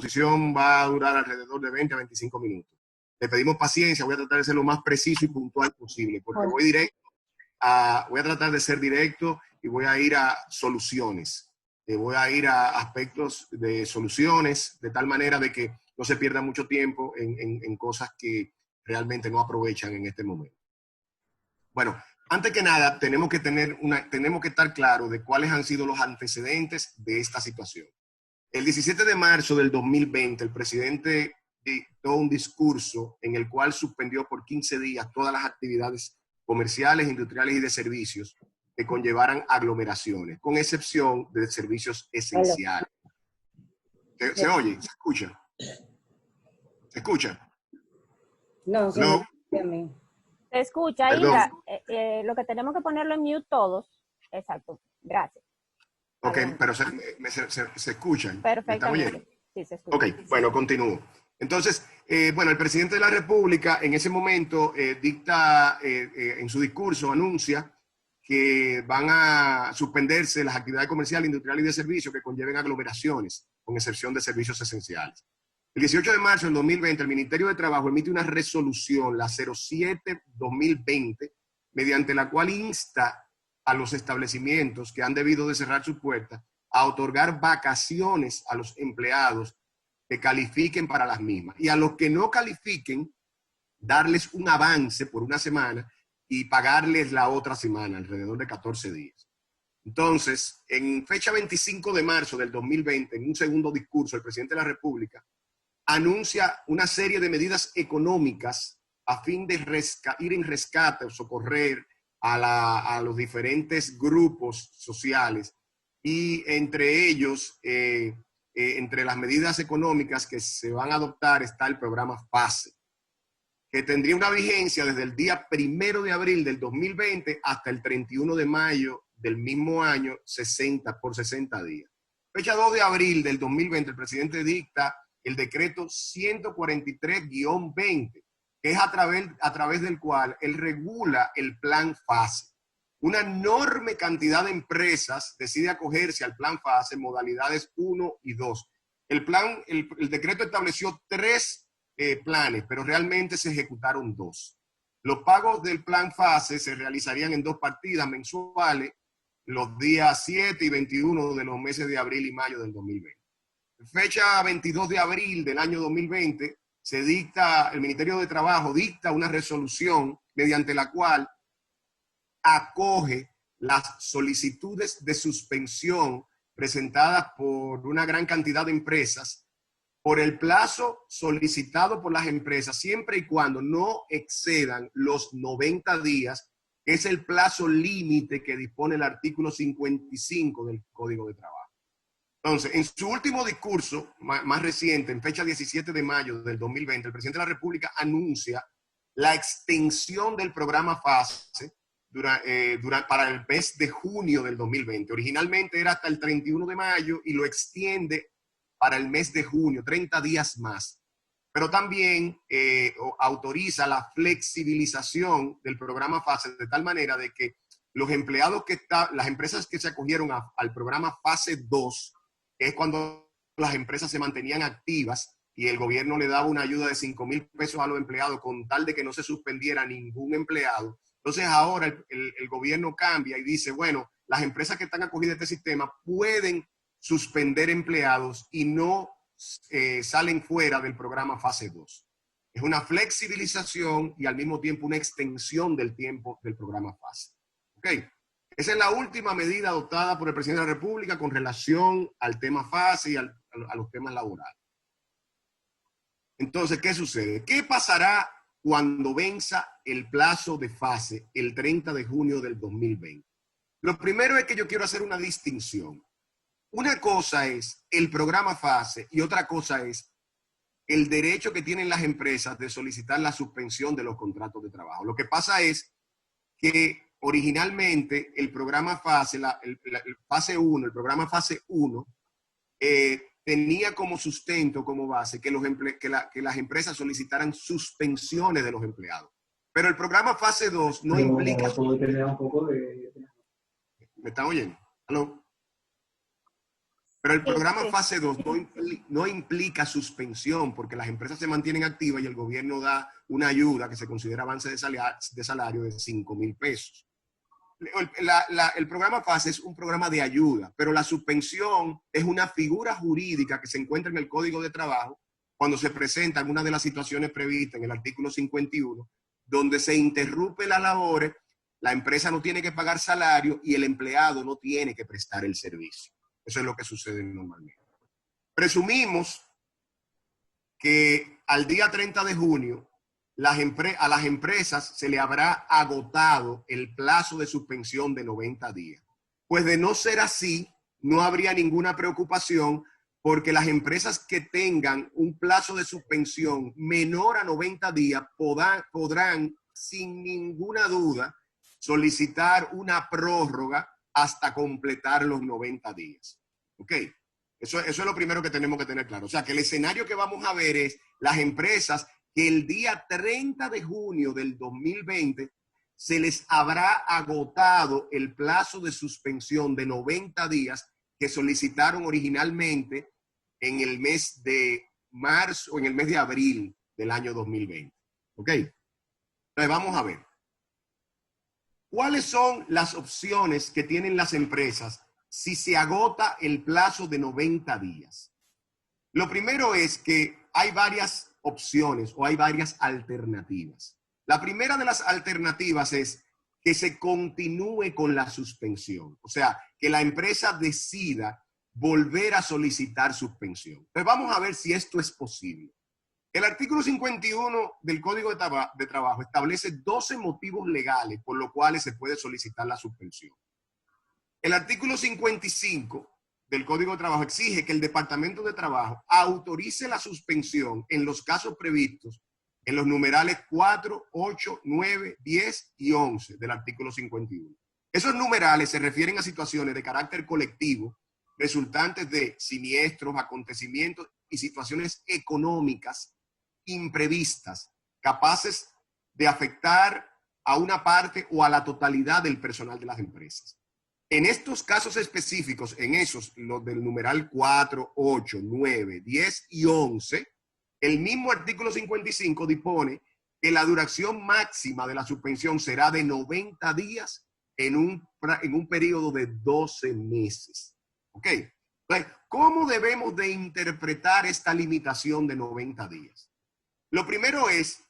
exposición va a durar alrededor de 20 a 25 minutos. Le pedimos paciencia, voy a tratar de ser lo más preciso y puntual posible, porque voy a tratar de ser directo y voy a ir a soluciones. Voy a ir a aspectos de soluciones, de tal manera de que no se pierda mucho tiempo en cosas que realmente no aprovechan en este momento. Bueno, antes que nada, tenemos que estar claros de cuáles han sido los antecedentes de esta situación. El 17 de marzo del 2020, el presidente dictó un discurso en el cual suspendió por 15 días todas las actividades comerciales, industriales y de servicios que conllevaran aglomeraciones, con excepción de servicios esenciales. ¿Se oye? ¿Se escucha? ¿Se escucha? No, se ¿No? me a mí. Se escucha, Hilda. Lo que tenemos que ponerlo en mute todos. Exacto. Gracias. Ok, Adelante. pero se escuchan. Perfectamente. Sí, se escucha. Ok, bueno, continúo. Entonces, bueno, el presidente de la República en ese momento dicta, en su discurso, anuncia que van a suspenderse las actividades comerciales, industriales y de servicios que conlleven aglomeraciones, con excepción de servicios esenciales. El 18 de marzo del 2020, el Ministerio de Trabajo emite una resolución, la 07-2020, mediante la cual insta a los establecimientos que han debido de cerrar sus puertas a otorgar vacaciones a los empleados que califiquen para las mismas. Y a los que no califiquen, darles un avance por una semana y pagarles la otra semana, alrededor de 14 días. Entonces, en fecha 25 de marzo del 2020, en un segundo discurso, el presidente de la República anuncia una serie de medidas económicas a fin de ir en rescate o socorrer a los diferentes grupos sociales, y entre ellos, entre las medidas económicas que se van a adoptar está el programa FASE, que tendría una vigencia desde el día 1 de abril del 2020 hasta el 31 de mayo del mismo año, por 60 días. Fecha 2 de abril del 2020, el presidente dicta el decreto 143-20, que es a través del cual él regula el plan FASE. Una enorme cantidad de empresas decide acogerse al plan FASE, modalidades 1 y 2. El decreto estableció 3 planes, pero realmente se ejecutaron 2. Los pagos del plan FASE se realizarían en 2 partidas mensuales, los días 7 y 21 de los meses de abril y mayo del 2020. Fecha 22 de abril del año 2020, el Ministerio de Trabajo dicta una resolución mediante la cual acoge las solicitudes de suspensión presentadas por una gran cantidad de empresas por el plazo solicitado por las empresas, siempre y cuando no excedan los 90 días, que es el plazo límite que dispone el artículo 55 del Código de Trabajo. Entonces, en su último discurso, más reciente, en fecha 17 de mayo del 2020, el presidente de la República anuncia la extensión del programa FASE para el mes de junio del 2020. Originalmente era hasta el 31 de mayo y lo extiende para el mes de junio, 30 días más. Pero también autoriza la flexibilización del programa FASE de tal manera de que los empleados las empresas que se acogieron al programa FASE 2, que es cuando las empresas se mantenían activas y el gobierno le daba una ayuda de 5,000 pesos a los empleados con tal de que no se suspendiera ningún empleado. Entonces ahora el gobierno cambia y dice, bueno, las empresas que están acogidas a este sistema pueden suspender empleados y no salen fuera del programa fase 2. Es una flexibilización y al mismo tiempo una extensión del tiempo del programa fase. ¿Ok? Esa es la última medida adoptada por el presidente de la República con relación al tema FASE y a los temas laborales. Entonces, ¿qué sucede? ¿Qué pasará cuando venza el plazo de FASE el 30 de junio del 2020? Lo primero es que yo quiero hacer una distinción. Una cosa es el programa FASE y otra cosa es el derecho que tienen las empresas de solicitar la suspensión de los contratos de trabajo. Lo que pasa es que originalmente el programa FASE, el fase 1, el programa fase 1, tenía como sustento, como base, que las empresas solicitaran suspensiones de los empleados. Pero el programa fase 2 no implica... ¿Me están oyendo? ¿Aló? Pero el Sí, programa sí. fase 2 no implica suspensión, porque las empresas se mantienen activas y el gobierno da una ayuda que se considera avance de salario de 5,000 pesos. El programa fase es un programa de ayuda, pero la suspensión es una figura jurídica que se encuentra en el Código de Trabajo cuando se presenta en una de las situaciones previstas en el artículo 51, donde se interrumpe las labores, la empresa no tiene que pagar salario y el empleado no tiene que prestar el servicio. Eso es lo que sucede normalmente. Presumimos que al día 30 de junio a las empresas se le habrá agotado el plazo de suspensión de 90 días. Pues de no ser así, no habría ninguna preocupación porque las empresas que tengan un plazo de suspensión menor a 90 días podrán sin ninguna duda solicitar una prórroga hasta completar los 90 días. ¿Ok? Eso es lo primero que tenemos que tener claro. O sea, que el escenario que vamos a ver es las empresas que el día 30 de junio del 2020 se les habrá agotado el plazo de suspensión de 90 días que solicitaron originalmente en el mes de marzo o en el mes de abril del año 2020. ¿Ok? Entonces vamos a ver. ¿Cuáles son las opciones que tienen las empresas si se agota el plazo de 90 días? Lo primero es que hay varias opciones o hay varias alternativas. La primera de las alternativas es que se continúe con la suspensión, o sea, que la empresa decida volver a solicitar suspensión. Entonces vamos a ver si esto es posible. El artículo 51 del Código de Trabajo establece 12 motivos legales por los cuales se puede solicitar la suspensión. El artículo 55 del Código de Trabajo exige que el Departamento de Trabajo autorice la suspensión en los casos previstos en los numerales 4, 8, 9, 10 y 11 del artículo 51. Esos numerales se refieren a situaciones de carácter colectivo resultantes de siniestros, acontecimientos y situaciones económicas imprevistas, capaces de afectar a una parte o a la totalidad del personal de las empresas. En estos casos específicos, en esos, los del numeral 4, 8, 9, 10 y 11, el mismo artículo 55 dispone que la duración máxima de la suspensión será de 90 días en un periodo de 12 meses. ¿Ok? Entonces, ¿cómo debemos de interpretar esta limitación de 90 días? Lo primero es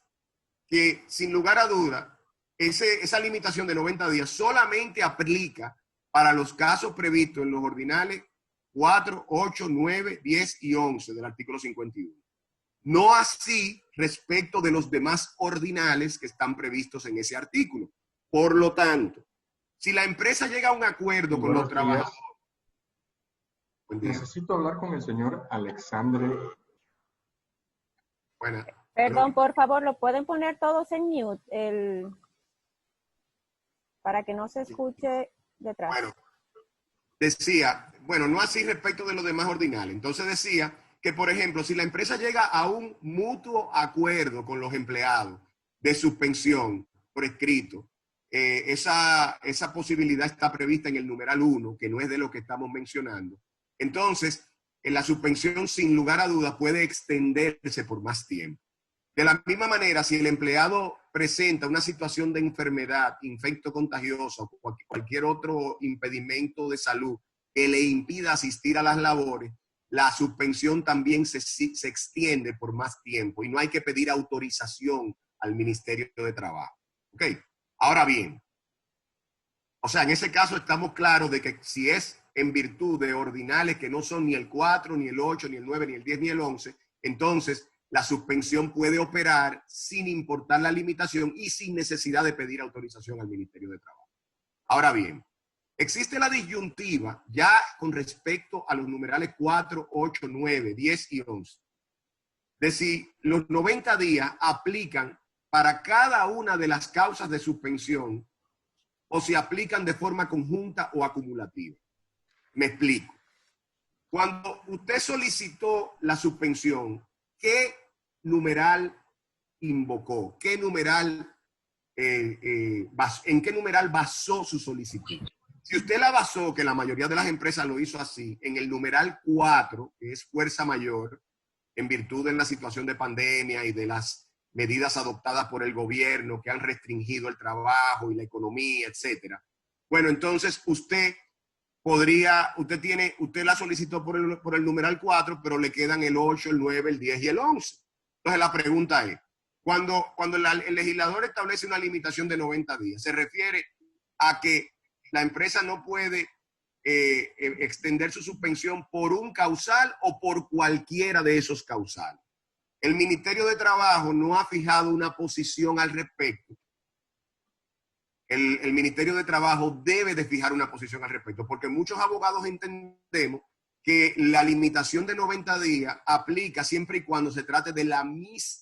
que, sin lugar a duda, esa limitación de 90 días solamente aplica para los casos previstos en los ordinales 4, 8, 9, 10 y 11 del artículo 51. No así respecto de los demás ordinales que están previstos en ese artículo. Por lo tanto, si la empresa llega a un acuerdo con los trabajadores... Necesito hablar con el señor Alexandre. Bueno, Perdón, por favor, ¿lo pueden poner todos en mute? Para que no se escuche detrás. Bueno, decía, bueno, no así respecto de los demás ordinales. Entonces decía que, por ejemplo, si la empresa llega a un mutuo acuerdo con los empleados de suspensión por escrito, esa posibilidad está prevista en el numeral 1, que no es de lo que estamos mencionando. Entonces, en la suspensión, sin lugar a dudas, puede extenderse por más tiempo. De la misma manera, si el empleado presenta una situación de enfermedad, infecto contagioso o cualquier otro impedimento de salud que le impida asistir a las labores, la suspensión también se extiende por más tiempo y no hay que pedir autorización al Ministerio de Trabajo. ¿Ok? Ahora bien, o sea, en ese caso estamos claros de que si es en virtud de ordinales que no son ni el 4, ni el 8, ni el 9, ni el 10, ni el 11, entonces la suspensión puede operar sin importar la limitación y sin necesidad de pedir autorización al Ministerio de Trabajo. Ahora bien, existe la disyuntiva ya con respecto a los numerales 4, 8, 9, 10 y 11, de si los 90 días aplican para cada una de las causas de suspensión o si aplican de forma conjunta o acumulativa. Me explico. Cuando usted solicitó la suspensión, ¿qué numeral invocó? ¿Qué numeral, en qué numeral basó su solicitud? Si usted la basó, que la mayoría de las empresas lo hizo así, en el numeral 4, que es fuerza mayor, en virtud de la situación de pandemia y de las medidas adoptadas por el gobierno que han restringido el trabajo y la economía, etcétera. Bueno, entonces usted la solicitó por el numeral 4, pero le quedan el 8, el 9, el 10 y el 11. Entonces la pregunta es, cuando el legislador establece una limitación de 90 días, ¿se refiere a que la empresa no puede extender su suspensión por un causal o por cualquiera de esos causales? El Ministerio de Trabajo no ha fijado una posición al respecto. El Ministerio de Trabajo debe de fijar una posición al respecto, porque muchos abogados entendemos que la limitación de 90 días aplica siempre y cuando se trate de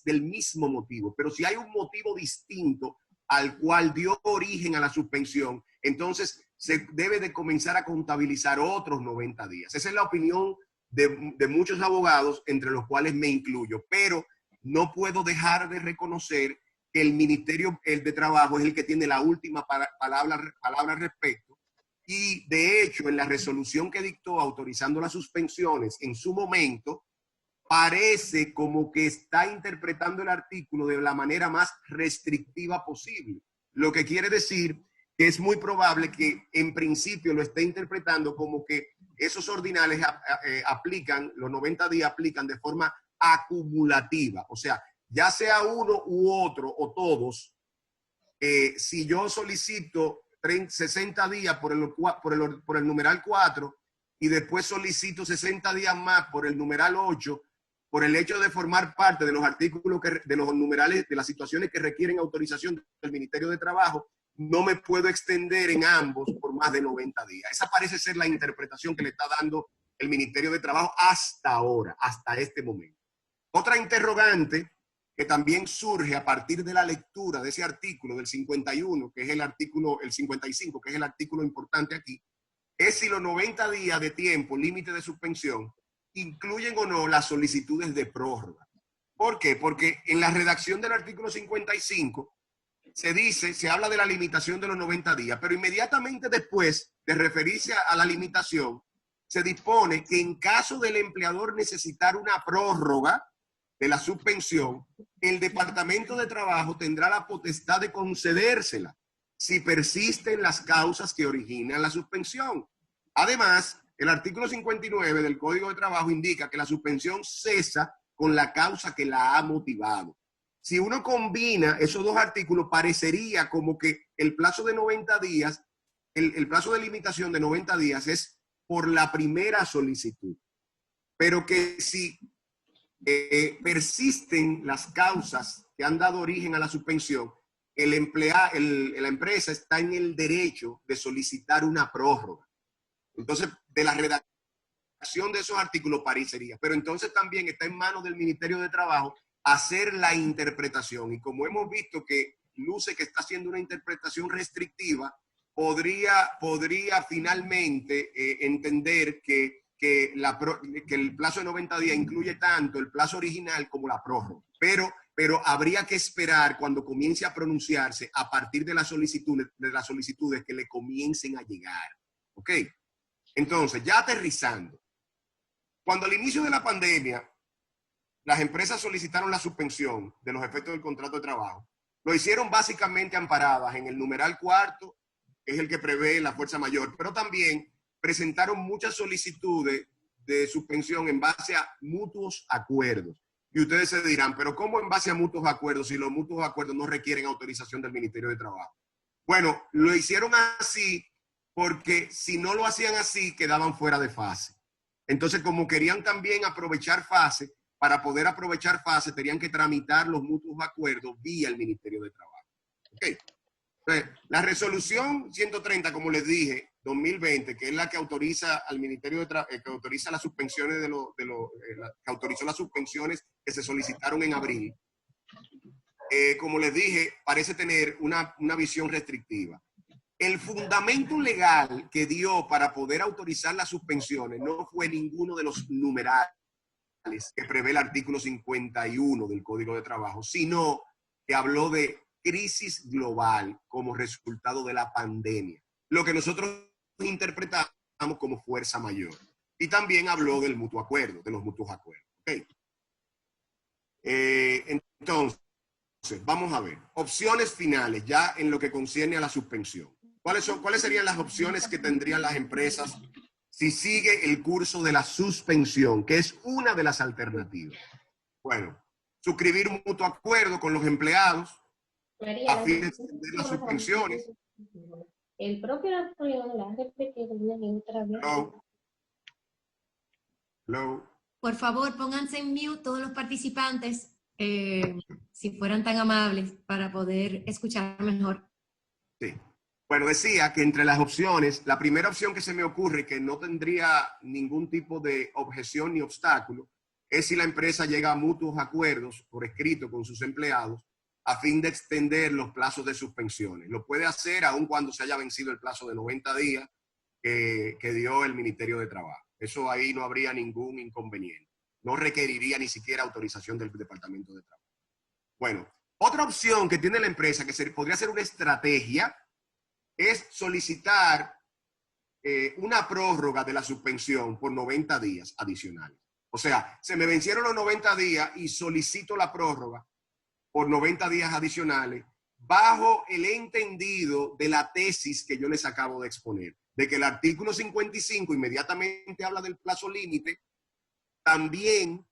del mismo motivo. Pero si hay un motivo distinto al cual dio origen a la suspensión, entonces se debe de comenzar a contabilizar otros 90 días. Esa es la opinión de muchos abogados, entre los cuales me incluyo, pero no puedo dejar de reconocer que el Ministerio de Trabajo es el que tiene la última palabra al respecto. Y de hecho, en la resolución que dictó autorizando las suspensiones en su momento, parece como que está interpretando el artículo de la manera más restrictiva posible. Lo que quiere decir que es muy probable que en principio lo esté interpretando como que esos ordinales aplican, los 90 días aplican de forma acumulativa. O sea, ya sea uno u otro o todos, si yo solicito 60 días por el numeral 4 y después solicito 60 días más por el numeral 8, por el hecho de formar parte de los artículos, de los numerales, de las situaciones que requieren autorización del Ministerio de Trabajo, no me puedo extender en ambos por más de 90 días. Esa parece ser la interpretación que le está dando el Ministerio de Trabajo hasta ahora, hasta este momento. Otra interrogante que también surge a partir de la lectura de ese artículo del 51, que es el 55, que es el artículo importante aquí, es si los 90 días de tiempo, límite de suspensión, incluyen o no las solicitudes de prórroga. ¿Por qué? Porque en la redacción del artículo 55 se habla de la limitación de los 90 días, pero inmediatamente después de referirse a la limitación, se dispone que en caso del empleador necesitar una prórroga de la suspensión, el Departamento de Trabajo tendrá la potestad de concedérsela si persisten las causas que originan la suspensión. Además, el artículo 59 del Código de Trabajo indica que la suspensión cesa con la causa que la ha motivado. Si uno combina esos dos artículos, parecería como que el plazo de 90 días, el plazo de limitación de 90 días es por la primera solicitud. Pero que si persisten las causas que han dado origen a la suspensión, la empresa está en el derecho de solicitar una prórroga. Entonces, de la redacción de esos artículos parecería, pero entonces también está en manos del Ministerio de Trabajo hacer la interpretación. Y como hemos visto que luce que está haciendo una interpretación restrictiva, podría finalmente entender que el plazo de 90 días incluye tanto el plazo original como la prórroga. Pero habría que esperar cuando comience a pronunciarse a partir de las solicitudes que le comiencen a llegar. ¿Ok? Entonces, ya aterrizando. Cuando al inicio de la pandemia las empresas solicitaron la suspensión de los efectos del contrato de trabajo, lo hicieron básicamente amparadas en el numeral 4, que es el que prevé la fuerza mayor, pero también presentaron muchas solicitudes de suspensión en base a mutuos acuerdos. Y ustedes se dirán, pero ¿cómo en base a mutuos acuerdos si los mutuos acuerdos no requieren autorización del Ministerio de Trabajo? Bueno, lo hicieron así porque si no lo hacían así, quedaban fuera de fase. Entonces, como querían también aprovechar fase, para poder aprovechar fase, tenían que tramitar los mutuos acuerdos vía el Ministerio de Trabajo. Okay. Entonces, la resolución 130, como les dije, 2020, que es la que autoriza al Ministerio de Trabajo, que autoriza las suspensiones que autorizó las suspensiones que se solicitaron en abril, como les dije, parece tener una visión restrictiva. El fundamento legal que dio para poder autorizar las suspensiones no fue ninguno de los numerales que prevé el artículo 51 del Código de Trabajo, sino que habló de crisis global como resultado de la pandemia. Lo que nosotros interpretamos como fuerza mayor. Y también habló del mutuo acuerdo, de los mutuos acuerdos. ¿Okay? Entonces, vamos a ver. Opciones finales, ya en lo que concierne a la suspensión. ¿Cuáles serían las opciones que tendrían las empresas si sigue el curso de la suspensión, que es una de las alternativas? Bueno, suscribir un mutuo acuerdo con los empleados a fin de extender las suspensiones. El propio Napoleón la ha repetido una y otra vez. Hello. Por favor, pónganse en mute todos los participantes, si fueran tan amables, para poder escuchar mejor. Sí. Bueno, decía que entre las opciones, la primera opción que se me ocurre, que no tendría ningún tipo de objeción ni obstáculo, es si la empresa llega a mutuos acuerdos por escrito con sus empleados a fin de extender los plazos de suspensiones. Lo puede hacer aun cuando se haya vencido el plazo de 90 días que dio el Ministerio de Trabajo. Eso ahí no habría ningún inconveniente. No requeriría ni siquiera autorización del Departamento de Trabajo. Bueno, otra opción que tiene la empresa, que podría ser una estrategia, es solicitar una prórroga de la suspensión por 90 días adicionales. O sea, se me vencieron los 90 días y solicito la prórroga por 90 días adicionales bajo el entendido de la tesis que yo les acabo de exponer, de que el artículo 55 inmediatamente habla del plazo límite, también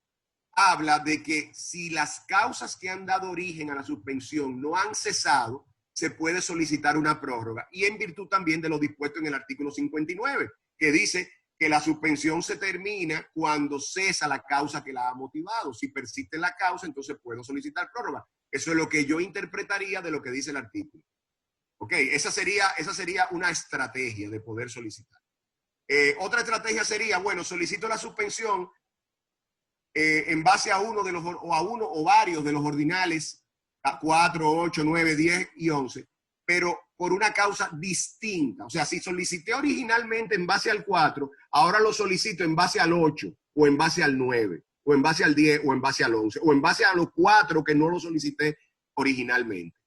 habla de que si las causas que han dado origen a la suspensión no han cesado, se puede solicitar una prórroga, y en virtud también de lo dispuesto en el artículo 59, que dice que la suspensión se termina cuando cesa la causa que la ha motivado. Si persiste la causa, entonces puedo solicitar prórroga. Eso es lo que yo interpretaría de lo que dice el artículo. Ok, esa sería una estrategia de poder solicitar. Otra estrategia sería, bueno, solicito la suspensión en base a uno o varios de los ordinales, a 4, 8, 9, 10 y 11, pero por una causa distinta. O sea, si solicité originalmente en base al 4, ahora lo solicito en base al 8, o en base al 9, o en base al 10, o en base al 11, o en base a los 4 que no lo solicité originalmente.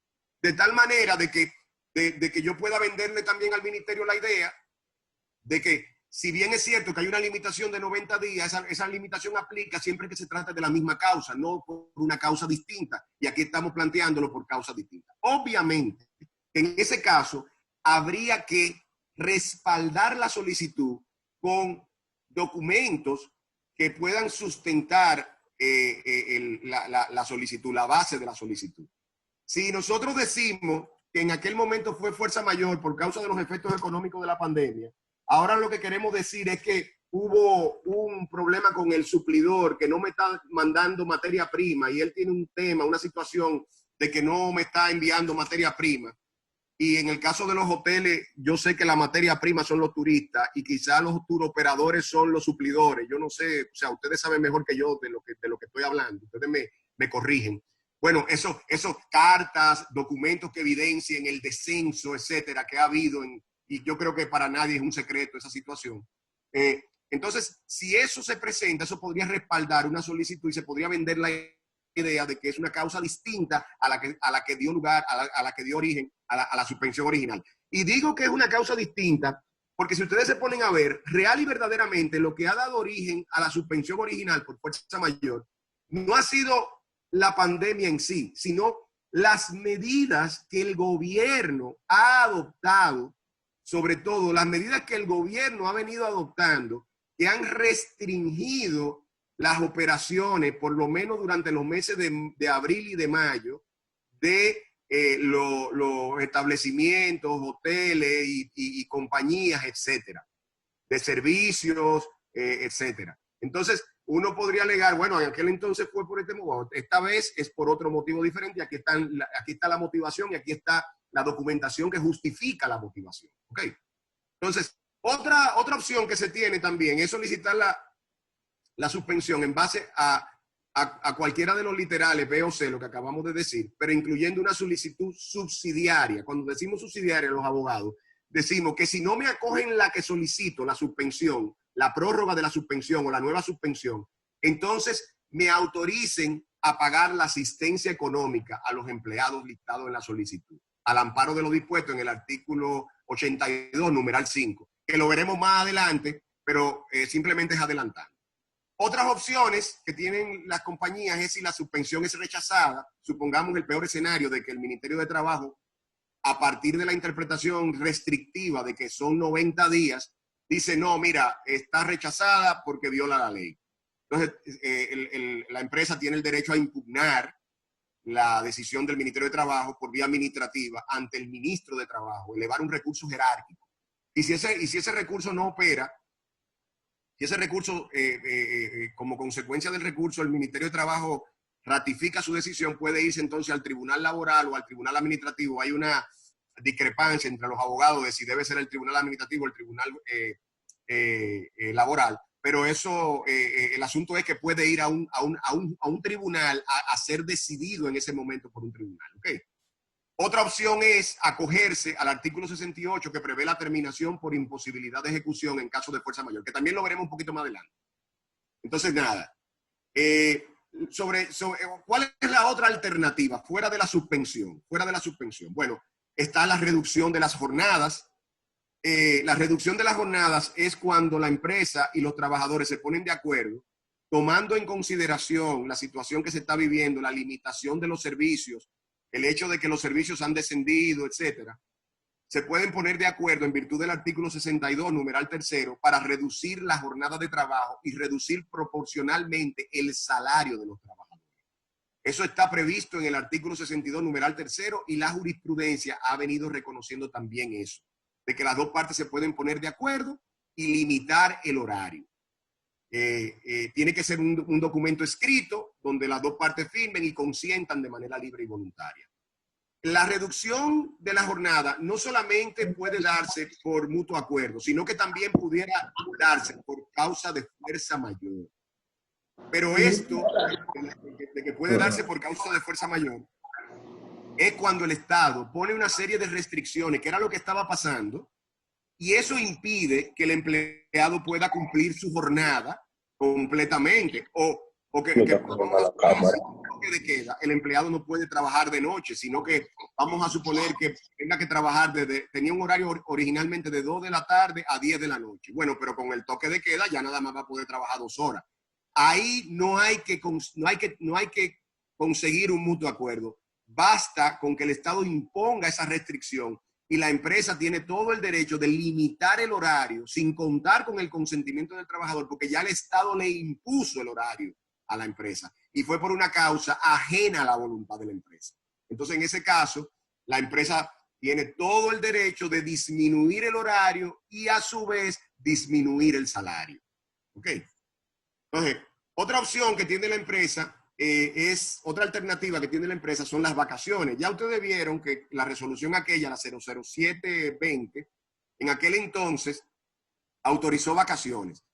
De tal manera de que yo pueda venderle también al ministerio la idea de que, si bien es cierto que hay una limitación de 90 días, esa limitación aplica siempre que se trate de la misma causa, no por una causa distinta. Y aquí estamos planteándolo por causas distintas. Obviamente, en ese caso, habría que respaldar la solicitud con documentos que puedan sustentar la solicitud, la base de la solicitud. Si nosotros decimos que en aquel momento fue fuerza mayor por causa de los efectos económicos de la pandemia, ahora lo que queremos decir es que hubo un problema con el suplidor que no me está mandando materia prima y él tiene un tema, una situación de que no me está enviando materia prima. Y en el caso de los hoteles, yo sé que la materia prima son los turistas y quizás los turoperadores son los suplidores. Yo no sé, o sea, ustedes saben mejor que yo de lo que estoy hablando. Ustedes me corrigen. Bueno, esos cartas, documentos que evidencien el descenso, etcétera, que ha habido y yo creo que para nadie es un secreto esa situación. Entonces, si eso se presenta, eso podría respaldar una solicitud y se podría vender la idea de que es una causa distinta a la que dio lugar, a la que dio origen a la suspensión original. Y digo que es una causa distinta porque si ustedes se ponen a ver, real y verdaderamente lo que ha dado origen a la suspensión original por fuerza mayor no ha sido la pandemia en sí, sino las medidas que el gobierno ha adoptado, sobre todo las medidas que el gobierno ha venido adoptando, que han restringido las operaciones, por lo menos durante los meses de abril y de mayo, de los establecimientos, hoteles y compañías, etcétera, de servicios, etcétera. Entonces, uno podría alegar, bueno, en aquel entonces fue por este motivo, esta vez es por otro motivo diferente, aquí está la motivación y aquí está la documentación que justifica la motivación. ¿Ok? Entonces, otra opción que se tiene también es solicitar la suspensión en base a cualquiera de los literales, B o C, lo que acabamos de decir, pero incluyendo una solicitud subsidiaria. Cuando decimos subsidiaria, los abogados, decimos que si no me acogen la que solicito, la suspensión, la prórroga de la suspensión o la nueva suspensión, entonces me autoricen a pagar la asistencia económica a los empleados listados en la solicitud, al amparo de lo dispuesto en el artículo 82, numeral 5. que lo veremos más adelante, pero simplemente es adelantando. Otras opciones que tienen las compañías es si la suspensión es rechazada, supongamos el peor escenario de que el Ministerio de Trabajo, a partir de la interpretación restrictiva de que son 90 días, dice, no, mira, está rechazada porque viola la ley. Entonces, la empresa tiene el derecho a impugnar la decisión del Ministerio de Trabajo por vía administrativa ante el ministro de Trabajo, elevar un recurso jerárquico. Y si ese recurso no opera, si ese recurso, como consecuencia del recurso, el Ministerio de Trabajo ratifica su decisión, puede irse entonces al tribunal laboral o al tribunal administrativo. Hay una discrepancia entre los abogados de si debe ser el tribunal administrativo o el tribunal laboral, pero eso, el asunto es que puede ir a un tribunal a ser decidido en ese momento por un tribunal. ¿Okay? Otra opción es acogerse al artículo 68 que prevé la terminación por imposibilidad de ejecución en caso de fuerza mayor, que también lo veremos un poquito más adelante. Entonces, nada. ¿Cuál es la otra alternativa fuera de la suspensión? Fuera de la suspensión. Bueno, está la reducción de las jornadas. La reducción de las jornadas es cuando la empresa y los trabajadores se ponen de acuerdo, tomando en consideración la situación que se está viviendo, la limitación de los servicios, el hecho de que los servicios han descendido, etcétera. Se pueden poner de acuerdo en virtud del artículo 62, numeral 3, para reducir la jornada de trabajo y reducir proporcionalmente el salario de los trabajadores. Eso está previsto en el artículo 62, numeral 3, y la jurisprudencia ha venido reconociendo también eso, de que las dos partes se pueden poner de acuerdo y limitar el horario. Tiene que ser un documento escrito donde las dos partes firmen y consientan de manera libre y voluntaria. La reducción de la jornada no solamente puede darse por mutuo acuerdo, sino que también pudiera darse por causa de fuerza mayor. Pero esto, de que puede darse por causa de fuerza mayor, es cuando el Estado pone una serie de restricciones, que era lo que estaba pasando, y eso impide que el empleado pueda cumplir su jornada completamente, o que de queda, el empleado no puede trabajar de noche, sino que vamos a suponer que tenga que trabajar tenía un horario originalmente de 2 de la tarde a 10 de la noche. Bueno, pero con el toque de queda ya nada más va a poder trabajar 2 horas. Ahí no hay que conseguir un mutuo acuerdo. Basta con que el Estado imponga esa restricción y la empresa tiene todo el derecho de limitar el horario sin contar con el consentimiento del trabajador, porque ya el Estado le impuso el horario a la empresa y fue por una causa ajena a la voluntad de la empresa. Entonces, en ese caso, la empresa tiene todo el derecho de disminuir el horario y a su vez disminuir el salario. ¿Ok? Entonces, otra opción que tiene la empresa otra alternativa que tiene la empresa son las vacaciones. Ya ustedes vieron que la resolución aquella, la 00720, en aquel entonces autorizó vacaciones.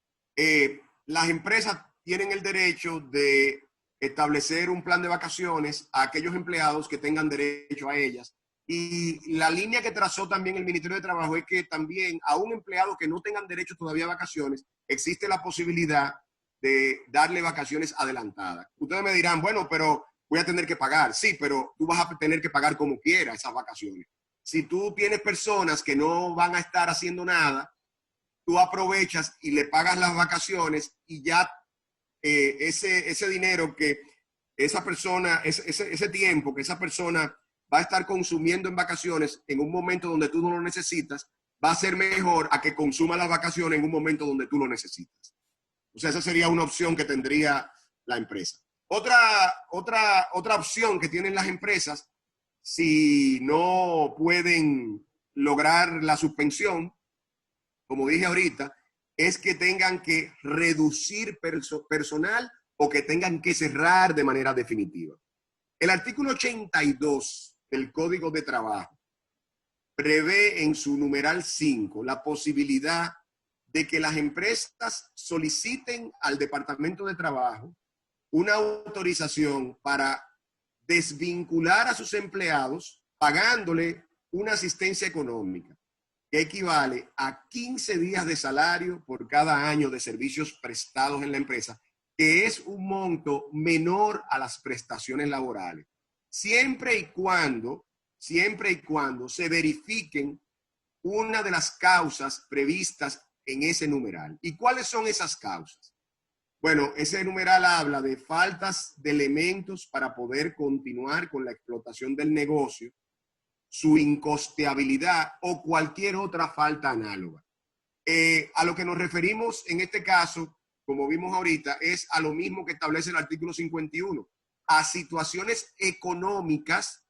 Las empresas tienen el derecho de establecer un plan de vacaciones a aquellos empleados que tengan derecho a ellas. Y la línea que trazó también el Ministerio de Trabajo es que también a un empleado que no tengan derecho todavía a vacaciones, existe la posibilidad de darle vacaciones adelantadas. Ustedes me dirán, bueno, pero voy a tener que pagar. Sí, pero tú vas a tener que pagar como quieras esas vacaciones. Si tú tienes personas que no van a estar haciendo nada, tú aprovechas y le pagas las vacaciones y ya ese dinero que esa persona, ese tiempo que esa persona va a estar consumiendo en vacaciones en un momento donde tú no lo necesitas, va a ser mejor a que consuma las vacaciones en un momento donde tú lo necesitas. O sea, esa sería una opción que tendría la empresa. Otra opción que tienen las empresas, si no pueden lograr la suspensión, como dije ahorita, es que tengan que reducir personal o que tengan que cerrar de manera definitiva. El artículo 82 del Código de Trabajo prevé en su numeral 5 la posibilidad de que las empresas soliciten al Departamento de Trabajo una autorización para desvincular a sus empleados pagándole una asistencia económica que equivale a 15 días de salario por cada año de servicios prestados en la empresa, que es un monto menor a las prestaciones laborales, siempre y cuando se verifiquen una de las causas previstas en ese numeral. ¿Y cuáles son esas causas? Bueno, ese numeral habla de faltas de elementos para poder continuar con la explotación del negocio, su incosteabilidad o cualquier otra falta análoga. A lo que nos referimos en este caso, como vimos ahorita, es a lo mismo que establece el artículo 51, a situaciones económicas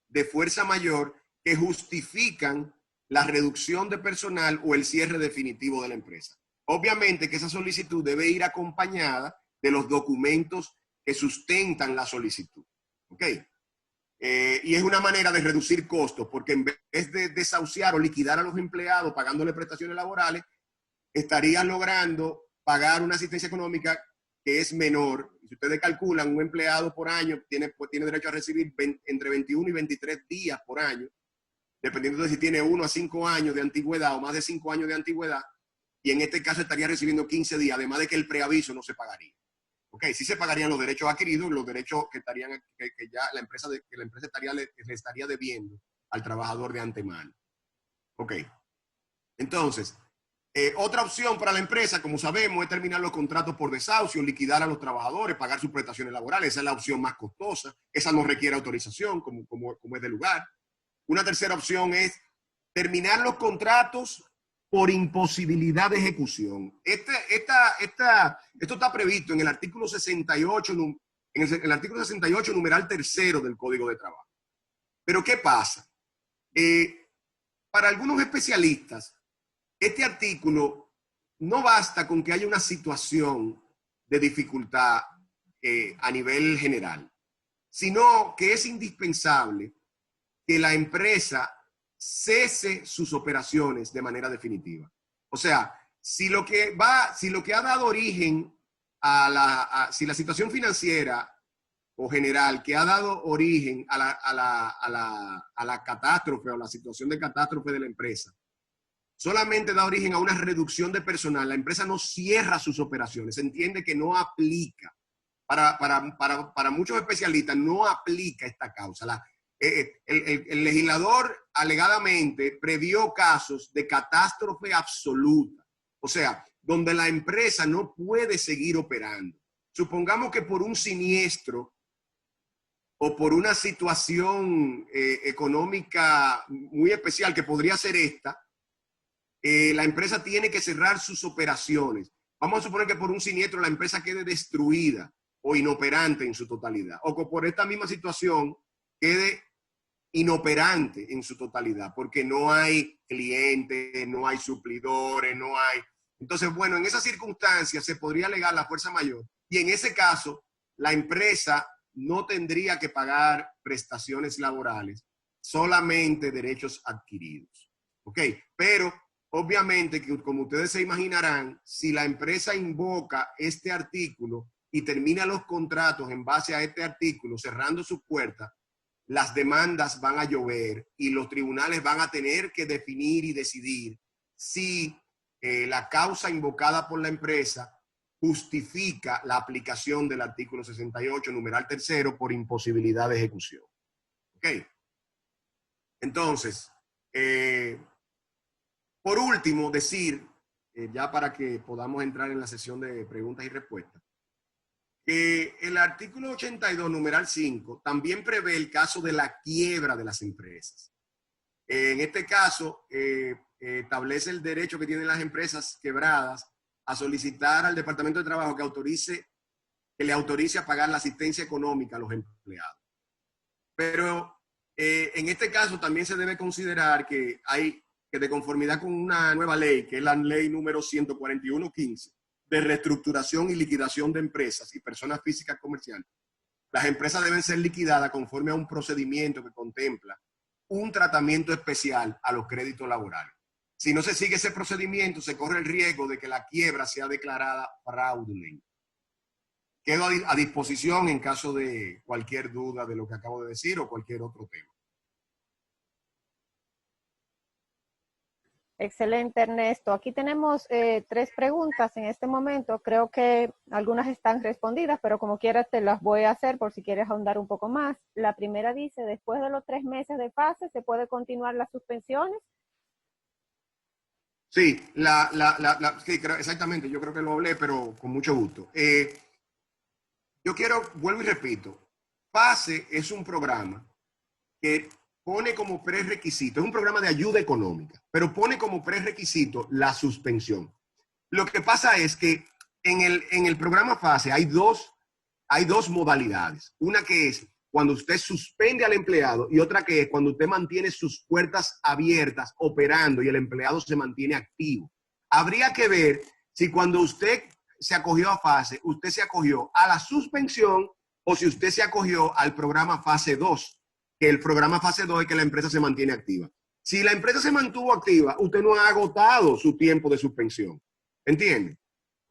de fuerza mayor que justifican la reducción de personal o el cierre definitivo de la empresa. Obviamente que esa solicitud debe ir acompañada de los documentos que sustentan la solicitud. ¿Ok? Y es una manera de reducir costos, porque en vez de desahuciar o liquidar a los empleados pagándole prestaciones laborales, estarían logrando pagar una asistencia económica que es menor. Si ustedes calculan, un empleado por año tiene derecho a recibir entre 21 y 23 días por año, dependiendo de si tiene 1 a 5 años de antigüedad o más de 5 años de antigüedad, y en este caso estaría recibiendo 15 días, además de que el preaviso no se pagaría. Ok, sí se pagarían los derechos adquiridos, los derechos que estarían, que ya la empresa le estaría debiendo al trabajador de antemano. Ok, entonces, otra opción para la empresa, como sabemos, es terminar los contratos por desahucio, liquidar a los trabajadores, pagar sus prestaciones laborales. Esa es la opción más costosa. Esa no requiere autorización, como es de lugar. Una tercera opción es terminar los contratos por imposibilidad de ejecución. Esto está previsto en el artículo 68, en el artículo 68, numeral 3 del Código de Trabajo. Pero ¿qué pasa? Para algunos especialistas, este artículo no basta con que haya una situación de dificultad a nivel general, sino que es indispensable que la empresa cese sus operaciones de manera definitiva. O sea, si lo que ha dado origen si la situación financiera o general que ha dado origen a la catástrofe o la situación de catástrofe de la empresa, solamente da origen a una reducción de personal, la empresa no cierra sus operaciones, se entiende que no aplica. Para muchos especialistas no aplica esta causa. El legislador alegadamente previó casos de catástrofe absoluta, o sea, donde la empresa no puede seguir operando. Supongamos que por un siniestro o por una situación económica muy especial, que podría ser esta, la empresa tiene que cerrar sus operaciones. Vamos a suponer que por un siniestro la empresa quede destruida o inoperante en su totalidad, o que por esta misma situación quede inoperante en su totalidad, porque no hay clientes, no hay suplidores, no hay... Entonces, bueno, en esas circunstancias se podría alegar la fuerza mayor, y en ese caso la empresa no tendría que pagar prestaciones laborales, solamente derechos adquiridos. ¿Ok? Pero obviamente que, como ustedes se imaginarán, si la empresa invoca este artículo y termina los contratos en base a este artículo, cerrando sus puertas, las demandas van a llover y los tribunales van a tener que definir y decidir si la causa invocada por la empresa justifica la aplicación del artículo 68, numeral 3, por imposibilidad de ejecución. ¿Ok? Entonces, por último, decir, ya para que podamos entrar en la sesión de preguntas y respuestas, que el artículo 82, numeral 5, también prevé el caso de la quiebra de las empresas. En este caso, establece el derecho que tienen las empresas quebradas a solicitar al Departamento de Trabajo que le autorice a pagar la asistencia económica a los empleados. Pero en este caso también se debe considerar que de conformidad con una nueva ley, que es la ley número 141-15, de reestructuración y liquidación de empresas y personas físicas comerciales, las empresas deben ser liquidadas conforme a un procedimiento que contempla un tratamiento especial a los créditos laborales. Si no se sigue ese procedimiento, se corre el riesgo de que la quiebra sea declarada fraudulenta. Quedo a disposición en caso de cualquier duda de lo que acabo de decir o cualquier otro tema. Excelente, Ernesto. Aquí tenemos 3 preguntas en este momento. Creo que algunas están respondidas, pero como quieras te las voy a hacer por si quieres ahondar un poco más. La primera dice, después de los 3 meses de fase, ¿se puede continuar las suspensiones? Sí, sí, exactamente, yo creo que lo hablé, pero con mucho gusto. Yo quiero, vuelvo y repito, FASE es un programa que pone como prerequisito, es un programa de ayuda económica, pero pone como prerequisito la suspensión. Lo que pasa es que en el programa FASE hay dos modalidades. Una que es cuando usted suspende al empleado y otra que es cuando usted mantiene sus puertas abiertas, operando y el empleado se mantiene activo. Habría que ver si cuando usted se acogió a FASE, usted se acogió a la suspensión o si usted se acogió al programa fase 2, que el programa fase 2 es que la empresa se mantiene activa. Si la empresa se mantuvo activa, usted no ha agotado su tiempo de suspensión. ¿Entiende?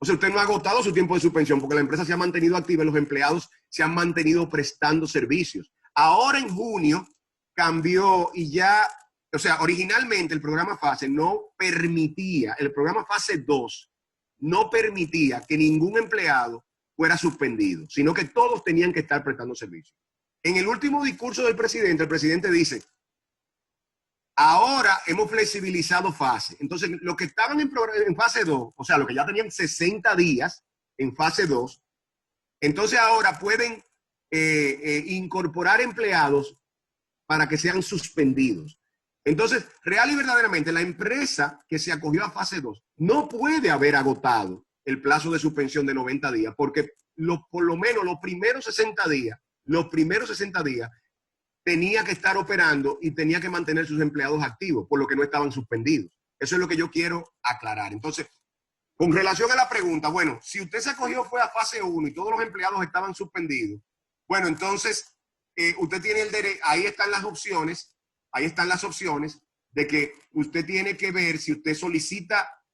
O sea, usted no ha agotado su tiempo de suspensión porque la empresa se ha mantenido activa y los empleados se han mantenido prestando servicios. Ahora en junio cambió y ya, o sea, originalmente el programa fase no permitía, el programa fase 2 no permitía que ningún empleado fuera suspendido, sino que todos tenían que estar prestando servicios. En el último discurso del presidente, el presidente dice, ahora hemos flexibilizado fase. Entonces, los que estaban en fase 2, o sea, los que ya tenían 60 días en fase 2, entonces ahora pueden incorporar empleados para que sean suspendidos. Entonces, real y verdaderamente, la empresa que se acogió a fase 2 no puede haber agotado el plazo de suspensión de 90 días, porque por lo menos los primeros 60 días, tenía que estar operando y tenía que mantener sus empleados activos, por lo que no estaban suspendidos. Eso es lo que yo quiero aclarar. Entonces, con relación a la pregunta, bueno, si usted se acogió fue a fase 1 y todos los empleados estaban suspendidos, bueno, entonces usted tiene el derecho, ahí están las opciones de que usted tiene que ver si usted solicita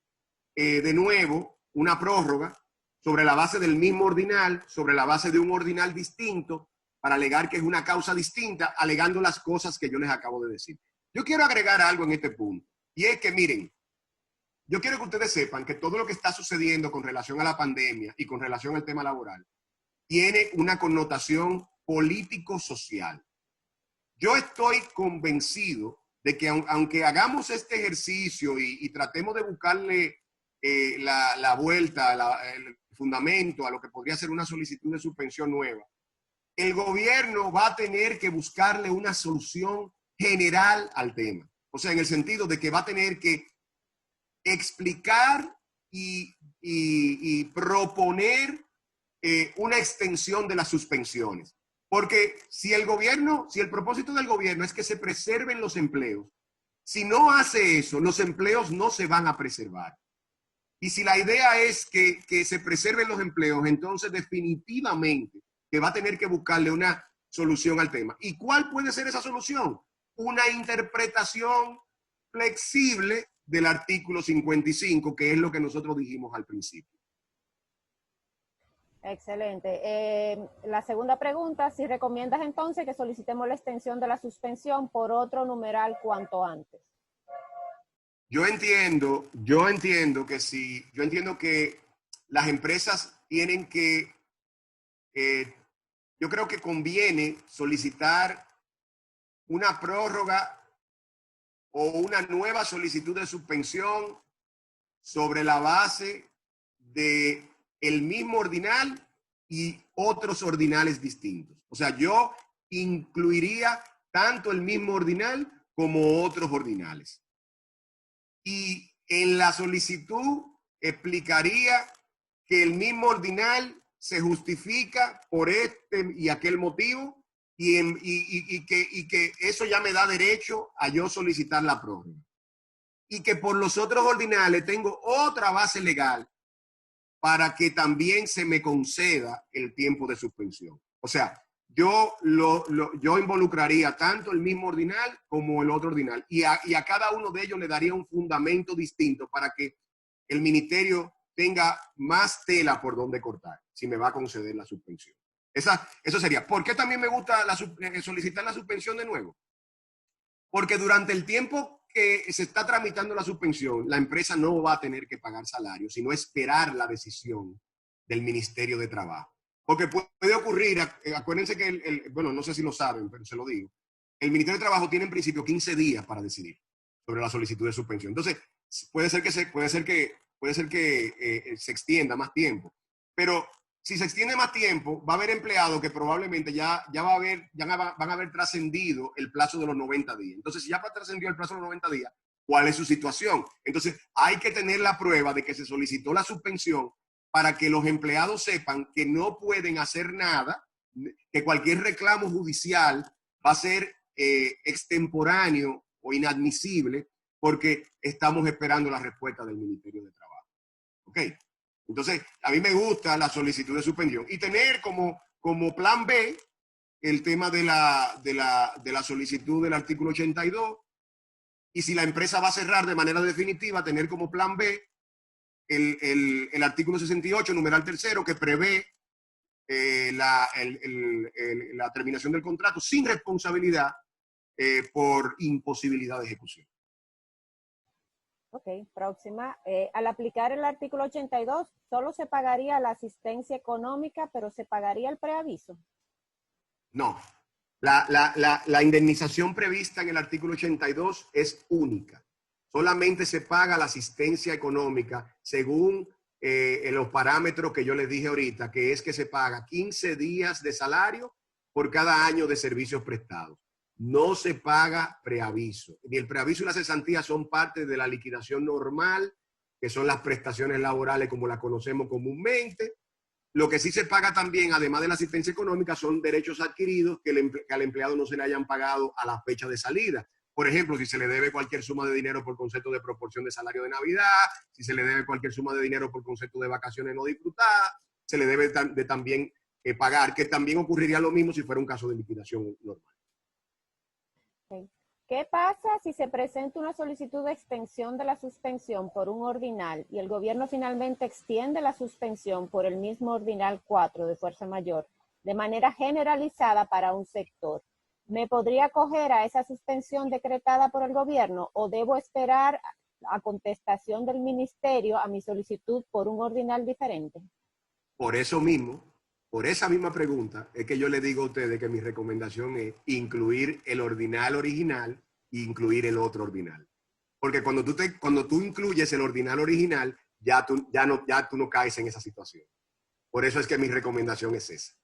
de nuevo una prórroga sobre la base del mismo ordinal, sobre la base de un ordinal distinto, para alegar que es una causa distinta, alegando las cosas que yo les acabo de decir. Yo quiero agregar algo en este punto, y es que, miren, yo quiero que ustedes sepan que todo lo que está sucediendo con relación a la pandemia y con relación al tema laboral tiene una connotación político-social. Yo estoy convencido de que aunque hagamos este ejercicio y tratemos de buscarle la vuelta, el fundamento a lo que podría ser una solicitud de suspensión nueva, el gobierno va a tener que buscarle una solución general al tema. O sea, en el sentido de que va a tener que explicar y proponer una extensión de las suspensiones. Porque si el propósito del gobierno es que se preserven los empleos, si no hace eso, los empleos no se van a preservar. Y si la idea es que se preserven los empleos, entonces definitivamente que va a tener que buscarle una solución al tema. ¿Y cuál puede ser esa solución? Una interpretación flexible del artículo 55, que es lo que nosotros dijimos al principio. Excelente. La segunda pregunta, si recomiendas entonces que solicitemos la extensión de la suspensión por otro numeral cuanto antes. Yo entiendo que las empresas tienen que, yo creo que conviene solicitar una prórroga o una nueva solicitud de suspensión sobre la base de el mismo ordinal y otros ordinales distintos. O sea, yo incluiría tanto el mismo ordinal como otros ordinales. Y en la solicitud explicaría que el mismo ordinal se justifica por este y aquel motivo y que eso ya me da derecho a yo solicitar la prórroga. Y que por los otros ordinales tengo otra base legal para que también se me conceda el tiempo de suspensión. O sea, yo involucraría tanto el mismo ordinal como el otro ordinal y a cada uno de ellos le daría un fundamento distinto para que el ministerio tenga más tela por donde cortar, si me va a conceder la suspensión. Eso sería. ¿Por qué también me gusta solicitar la suspensión de nuevo? Porque durante el tiempo que se está tramitando la suspensión, la empresa no va a tener que pagar salario, sino esperar la decisión del Ministerio de Trabajo. Porque puede ocurrir, acuérdense que, bueno, no sé si lo saben, pero se lo digo, el Ministerio de Trabajo tiene en principio 15 días para decidir sobre la solicitud de suspensión. Entonces, puede ser que se extienda más tiempo. Pero si se extiende más tiempo, va a haber empleados que probablemente van a haber trascendido el plazo de los 90 días. Entonces, si ya trascendió el plazo de los 90 días, ¿cuál es su situación? Entonces, hay que tener la prueba de que se solicitó la suspensión para que los empleados sepan que no pueden hacer nada, que cualquier reclamo judicial va a ser extemporáneo o inadmisible porque estamos esperando la respuesta del Ministerio de Trabajo. ¿Ok? Entonces, a mí me gusta la solicitud de suspensión y tener como plan B el tema de la solicitud del artículo 82, y si la empresa va a cerrar de manera definitiva, tener como plan B el artículo 68, numeral tercero, que prevé la terminación del contrato sin responsabilidad por imposibilidad de ejecución. Ok, próxima. Al aplicar el artículo 82, solo se pagaría la asistencia económica, pero se pagaría el preaviso. No. La indemnización prevista en el artículo 82 es única. Solamente se paga la asistencia económica según los parámetros que yo les dije ahorita, que es que se paga 15 días de salario por cada año de servicios prestados. No se paga preaviso. Ni el preaviso y la cesantía son parte de la liquidación normal, que son las prestaciones laborales como las conocemos comúnmente. Lo que sí se paga también, además de la asistencia económica, son derechos adquiridos que al empleado no se le hayan pagado a la fecha de salida. Por ejemplo, si se le debe cualquier suma de dinero por concepto de proporción de salario de Navidad, si se le debe cualquier suma de dinero por concepto de vacaciones no disfrutadas, se le debe también pagar, que también ocurriría lo mismo si fuera un caso de liquidación normal. Okay. ¿Qué pasa si se presenta una solicitud de extensión de la suspensión por un ordinal y el gobierno finalmente extiende la suspensión por el mismo ordinal 4 de fuerza mayor de manera generalizada para un sector? ¿Me podría acoger a esa suspensión decretada por el gobierno o debo esperar a contestación del ministerio a mi solicitud por un ordinal diferente? Por eso mismo, por esa misma pregunta, es que yo le digo a ustedes que mi recomendación es incluir el ordinal original e incluir el otro ordinal. Porque cuando tú incluyes el ordinal original, ya tú no caes en esa situación. Por eso es que mi recomendación es esa.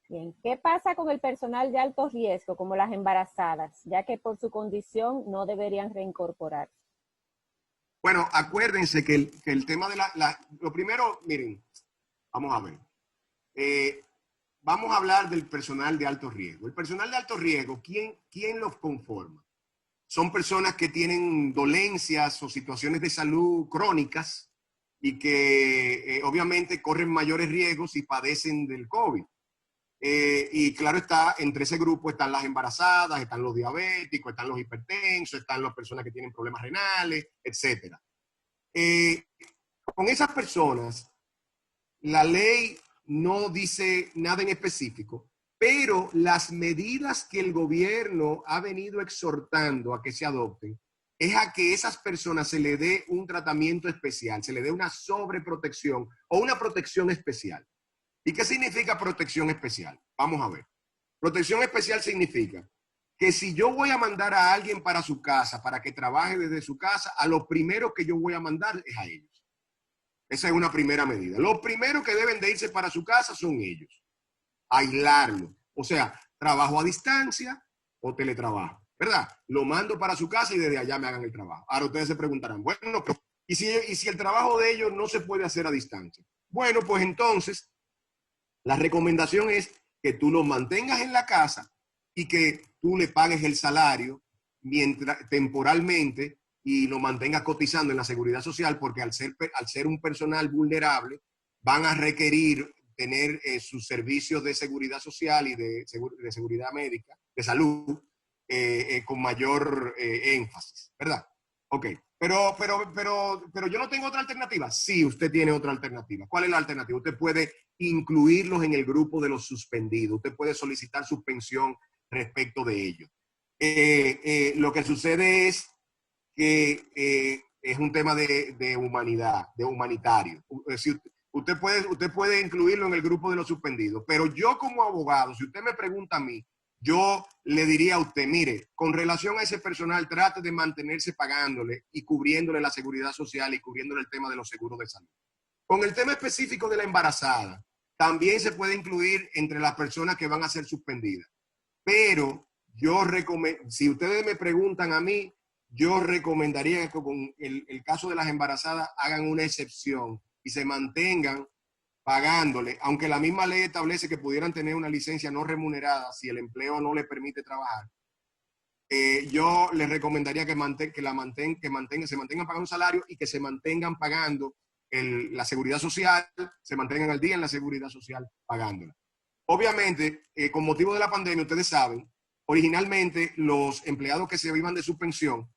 Bien, ¿qué pasa con el personal de alto riesgo, como las embarazadas, ya que por su condición no deberían reincorporarse? Bueno, acuérdense que el tema de lo primero, miren, vamos a ver. Vamos a hablar del personal de alto riesgo. El personal de alto riesgo, ¿quién los conforma? Son personas que tienen dolencias o situaciones de salud crónicas y que obviamente corren mayores riesgos si padecen del COVID. Y claro está, entre ese grupo están las embarazadas, están los diabéticos, están los hipertensos, están las personas que tienen problemas renales, etc. Con esas personas, la ley no dice nada en específico, pero las medidas que el gobierno ha venido exhortando a que se adopten es a que esas personas se le dé un tratamiento especial, se le dé una sobreprotección o una protección especial. ¿Y qué significa protección especial? Vamos a ver. Protección especial significa que si yo voy a mandar a alguien para su casa, para que trabaje desde su casa, a lo primero que yo voy a mandar es a ellos. Esa es una primera medida. Los primeros que deben de irse para su casa son ellos. Aislarlo. O sea, trabajo a distancia o teletrabajo, ¿verdad? Lo mando para su casa y desde allá me hagan el trabajo. Ahora ustedes se preguntarán, bueno, ¿y si el trabajo de ellos no se puede hacer a distancia? Bueno, pues entonces, la recomendación es que tú los mantengas en la casa y que tú le pagues el salario temporalmente y lo mantengas cotizando en la seguridad social, porque al ser un personal vulnerable, van a requerir tener sus servicios de seguridad social y de seguridad médica, de salud, con mayor énfasis, ¿verdad? Ok, pero yo no tengo otra alternativa. Sí, usted tiene otra alternativa. ¿Cuál es la alternativa? Usted puede incluirlos en el grupo de los suspendidos. Usted puede solicitar suspensión respecto de ellos. Lo que sucede es que es un tema de humanidad, de humanitario. Usted puede incluirlo en el grupo de los suspendidos, pero yo como abogado, si usted me pregunta a mí, yo le diría a usted, mire, con relación a ese personal, trate de mantenerse pagándole y cubriéndole la seguridad social y cubriéndole el tema de los seguros de salud. Con el tema específico de la embarazada, también se puede incluir entre las personas que van a ser suspendidas. Pero yo recomiendo, si ustedes me preguntan a mí, yo recomendaría que con el caso de las embarazadas hagan una excepción y se mantengan pagándole, aunque la misma ley establece que pudieran tener una licencia no remunerada si el empleo no les permite trabajar. Yo les recomendaría que se mantengan pagando un salario y que se mantengan pagando la seguridad social, se mantengan al día en la seguridad social pagándola. Obviamente, con motivo de la pandemia, ustedes saben, originalmente los empleados que se iban de suspensión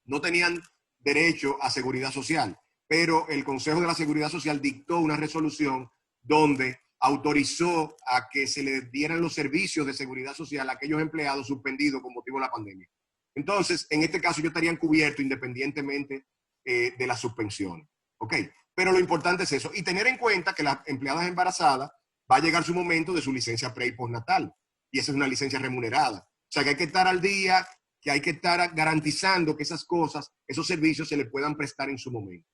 no tenían derecho a seguridad social, pero el Consejo de la Seguridad Social dictó una resolución donde autorizó a que se les dieran los servicios de seguridad social a aquellos empleados suspendidos con motivo de la pandemia. Entonces, en este caso, ellos estarían cubiertos independientemente de la suspensión. ¿Ok? Pero lo importante es eso. Y tener en cuenta que las empleadas embarazadas va a llegar su momento de su licencia pre y postnatal. Y esa es una licencia remunerada. O sea que hay que estar al día, que hay que estar garantizando que esas cosas, esos servicios se le puedan prestar en su momento.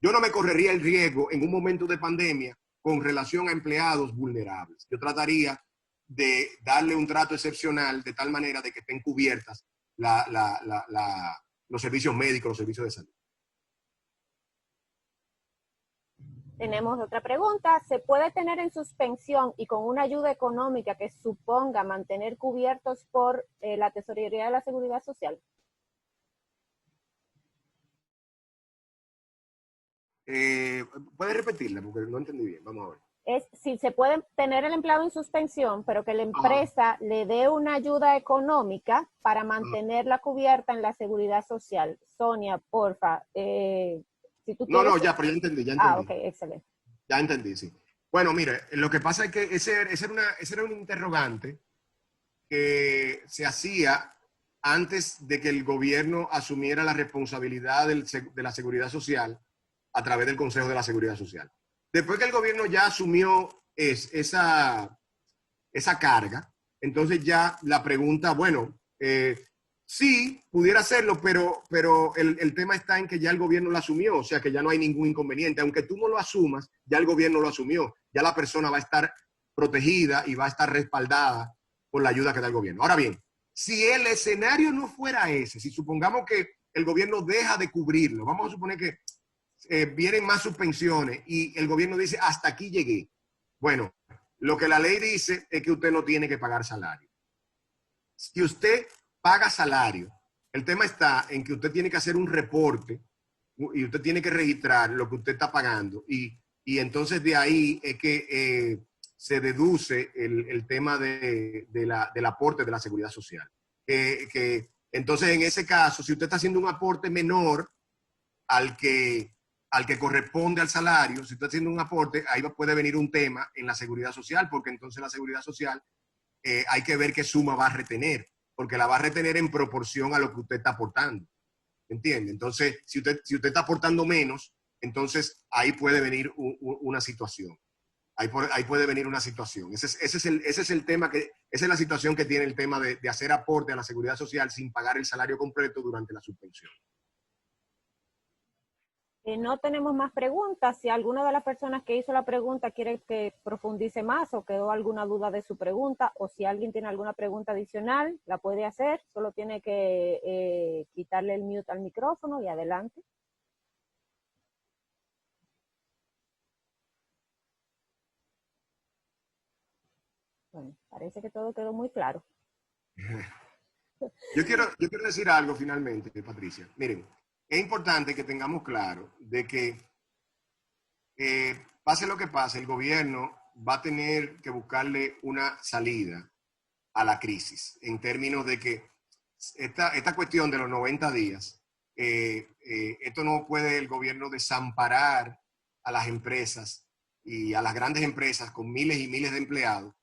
Yo no me correría el riesgo en un momento de pandemia con relación a empleados vulnerables. Yo trataría de darle un trato excepcional de tal manera de que estén cubiertas los servicios médicos, los servicios de salud. Tenemos otra pregunta. ¿Se puede tener en suspensión y con una ayuda económica que suponga mantener cubiertos por la Tesorería de la Seguridad Social? ¿Puedes repetirla? Porque no entendí bien. Vamos a ver. Es si se puede tener el empleado en suspensión, pero que la empresa le dé una ayuda económica para mantenerla cubierta en la seguridad social. Sonia, porfa. Si tú quieres... No, ya, pero ya entendí. Ok, excelente. Ya entendí, sí. Bueno, mire, lo que pasa es que ese era un interrogante que se hacía antes de que el gobierno asumiera la responsabilidad de la seguridad social a través del Consejo de la Seguridad Social. Después que el gobierno ya asumió esa carga, entonces ya la pregunta, bueno, sí, pudiera hacerlo, pero el tema está en que ya el gobierno lo asumió, o sea que ya no hay ningún inconveniente. Aunque tú no lo asumas, ya el gobierno lo asumió. Ya la persona va a estar protegida y va a estar respaldada por la ayuda que da el gobierno. Ahora bien, si el escenario no fuera ese, si supongamos que el gobierno deja de cubrirlo, vamos a suponer que vienen más suspensiones y el gobierno dice, hasta aquí llegué. Bueno, lo que la ley dice es que usted no tiene que pagar salario. Si usted paga salario, el tema está en que usted tiene que hacer un reporte y usted tiene que registrar lo que usted está pagando y entonces de ahí es que se deduce el tema del aporte de la seguridad social. Entonces, en ese caso, si usted está haciendo un aporte menor al que corresponde al salario, si está haciendo un aporte, ahí puede venir un tema en la seguridad social, porque entonces la seguridad social hay que ver qué suma va a retener, porque la va a retener en proporción a lo que usted está aportando. ¿Entiende? Entonces, si usted está aportando menos, entonces ahí puede venir una situación. Ahí puede venir una situación. Ese es el tema esa es la situación que tiene el tema de hacer aporte a la seguridad social sin pagar el salario completo durante la suspensión. No tenemos más preguntas. Si alguna de las personas que hizo la pregunta quiere que profundice más o quedó alguna duda de su pregunta, o si alguien tiene alguna pregunta adicional, la puede hacer. Solo tiene que quitarle el mute al micrófono y adelante. Bueno, parece que todo quedó muy claro. Yo quiero decir algo finalmente, Patricia. Miren, es importante que tengamos claro de que pase lo que pase, el gobierno va a tener que buscarle una salida a la crisis, en términos de que esta cuestión de los 90 días, esto no puede el gobierno desamparar a las empresas y a las grandes empresas con miles y miles de empleados,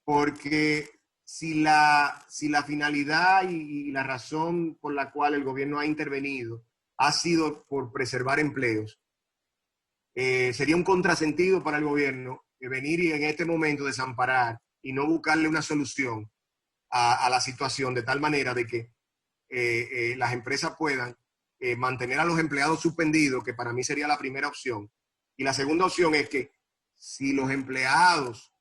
porque si la finalidad y la razón por la cual el gobierno ha intervenido ha sido por preservar empleos, sería un contrasentido para el gobierno venir y en este momento desamparar y no buscarle una solución a la situación de tal manera de que las empresas puedan mantener a los empleados suspendidos, que para mí sería la primera opción. Y la segunda opción es que si los empleados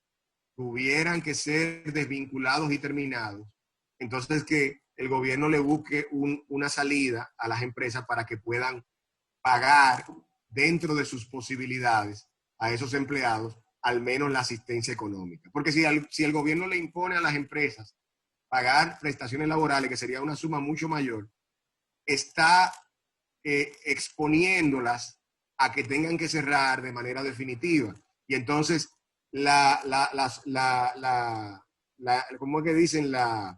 tuvieran que ser desvinculados y terminados, entonces que el gobierno le busque una salida a las empresas para que puedan pagar dentro de sus posibilidades a esos empleados al menos la asistencia económica. Porque si el gobierno le impone a las empresas pagar prestaciones laborales, que sería una suma mucho mayor, está exponiéndolas a que tengan que cerrar de manera definitiva. Y entonces, ¿cómo es que dicen? La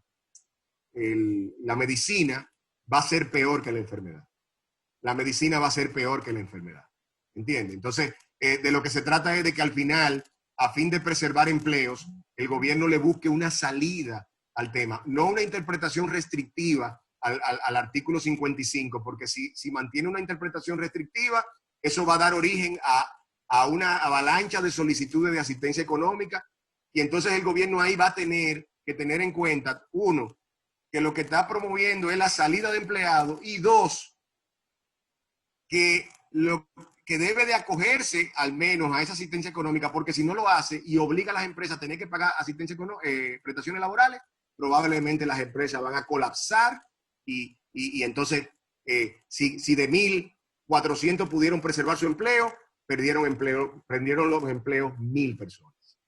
medicina va a ser peor que la enfermedad. La medicina va a ser peor que la enfermedad. ¿Entiende? Entonces, de lo que se trata es de que al final, a fin de preservar empleos, el gobierno le busque una salida al tema, no una interpretación restrictiva al artículo 55, porque si mantiene una interpretación restrictiva, eso va a dar origen a una avalancha de solicitudes de asistencia económica, y entonces el gobierno ahí va a tener que tener en cuenta, uno, que lo que está promoviendo es la salida de empleados, y dos, que lo que debe de acogerse al menos a esa asistencia económica, porque si no lo hace y obliga a las empresas a tener que pagar prestaciones laborales, probablemente las empresas van a colapsar y entonces si de 1.400 pudieron preservar su empleo, perdieron los empleos 1.000 personas.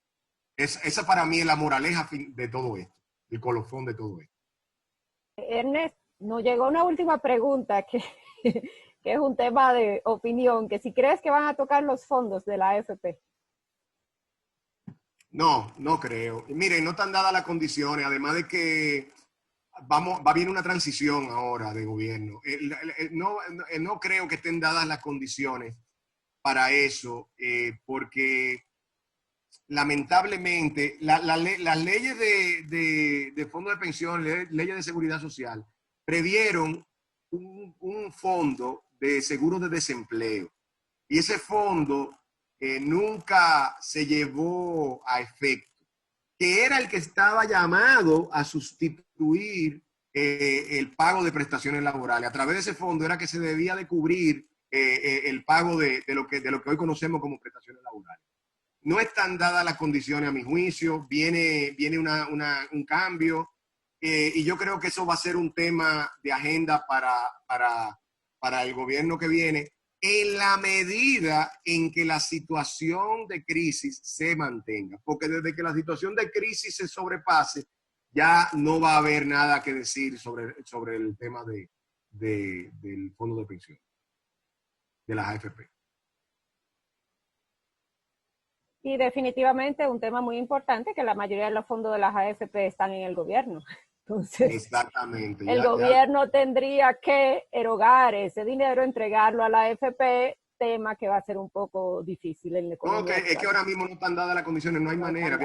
Esa para mí es la moraleja de todo esto, el colofón de todo esto. Ernest, nos llegó una última pregunta que es un tema de opinión, que si crees que van a tocar los fondos de la AFP. No creo. Miren, no están dadas las condiciones, además de que va bien una transición ahora de gobierno. No creo que estén dadas las condiciones para eso, porque lamentablemente las leyes de fondo de pensión, leyes de seguridad social, previeron un fondo de seguro de desempleo. Y ese fondo nunca se llevó a efecto, que era el que estaba llamado a sustituir el pago de prestaciones laborales. A través de ese fondo era que se debía de cubrir el pago de lo que hoy conocemos como prestaciones laborales. No están dadas las condiciones a mi juicio, viene un cambio, y yo creo que eso va a ser un tema de agenda para el gobierno que viene, en la medida en que la situación de crisis se mantenga. Porque desde que la situación de crisis se sobrepase, ya no va a haber nada que decir sobre el tema del fondo de pensión, de las AFP. Y definitivamente un tema muy importante, que la mayoría de los fondos de las AFP están en el gobierno. Entonces, exactamente. El gobierno tendría que erogar ese dinero, entregarlo a la AFP, tema que va a ser un poco difícil en la economía. Es que ahora mismo no están dadas las condiciones, no hay manera.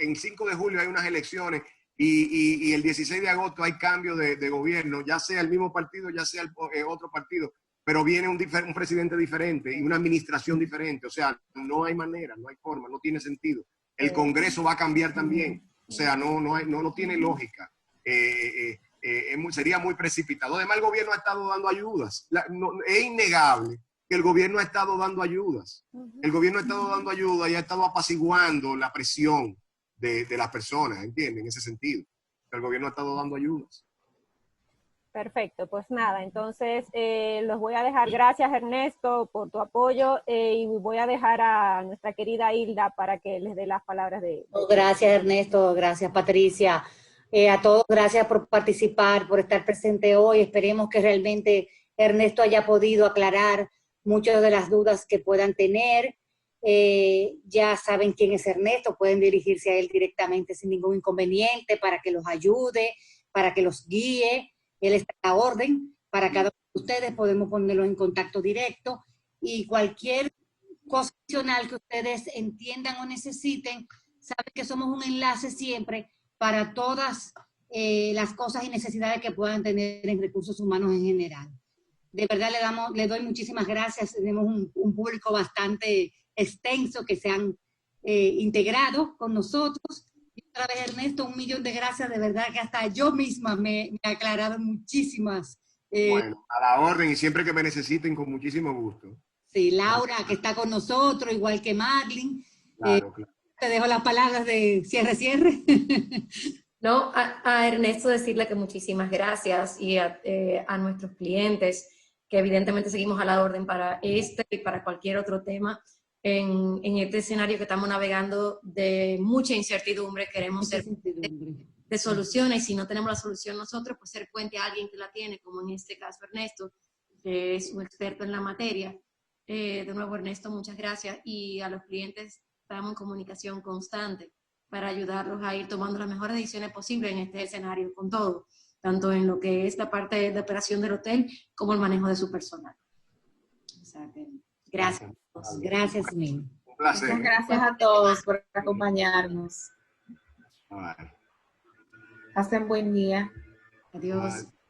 En 5 de julio hay unas elecciones y el 16 de agosto hay cambio de gobierno, ya sea el mismo partido, ya sea otro partido, pero viene un presidente diferente y una administración diferente. O sea, no hay manera, no hay forma, no tiene sentido. El Congreso va a cambiar también. O sea, no tiene lógica. Sería muy precipitado. Además, el gobierno ha estado dando ayudas. Es innegable que el gobierno ha estado dando ayudas. El gobierno ha estado dando ayudas y ha estado apaciguando la presión de las personas, ¿entienden? En ese sentido. El gobierno ha estado dando ayudas. Perfecto, pues nada, entonces los voy a dejar. Gracias, Ernesto, por tu apoyo, y voy a dejar a nuestra querida Hilda para que les dé las palabras de... Gracias, Ernesto, gracias, Patricia. A todos, gracias por participar, por estar presente hoy. Esperemos que realmente Ernesto haya podido aclarar muchas de las dudas que puedan tener. Ya saben quién es Ernesto, pueden dirigirse a él directamente sin ningún inconveniente para que los ayude, para que los guíe. Él está a orden para cada uno de ustedes, podemos ponerlos en contacto directo, y cualquier cosa adicional que ustedes entiendan o necesiten, saben que somos un enlace siempre para todas las cosas y necesidades que puedan tener en recursos humanos en general. De verdad le doy muchísimas gracias. Tenemos un público bastante extenso que se han integrado con nosotros. Otra vez, Ernesto, 1.000.000 de gracias, de verdad que hasta yo misma me he aclarado muchísimas. Bueno, a la orden y siempre que me necesiten, con muchísimo gusto. Sí, Laura, que está con nosotros, igual que Marlene. Claro, claro. Te dejo las palabras de cierre. No, a Ernesto decirle que muchísimas gracias y a nuestros clientes, que evidentemente seguimos a la orden para este y para cualquier otro tema. En este escenario que estamos navegando de mucha incertidumbre, queremos ser de soluciones, y si no tenemos la solución nosotros, pues ser puente a alguien que la tiene, como en este caso Ernesto, que es un experto en la materia. De nuevo, Ernesto, muchas gracias, y a los clientes estamos en comunicación constante para ayudarlos a ir tomando las mejores decisiones posibles en este escenario, con todo, tanto en lo que es la parte de operación del hotel como el manejo de su personal. O sea que, gracias. Gracias, mil. Un placer. Muchas gracias a todos por acompañarnos. Bye. Pasen buen día. Adiós. Bye.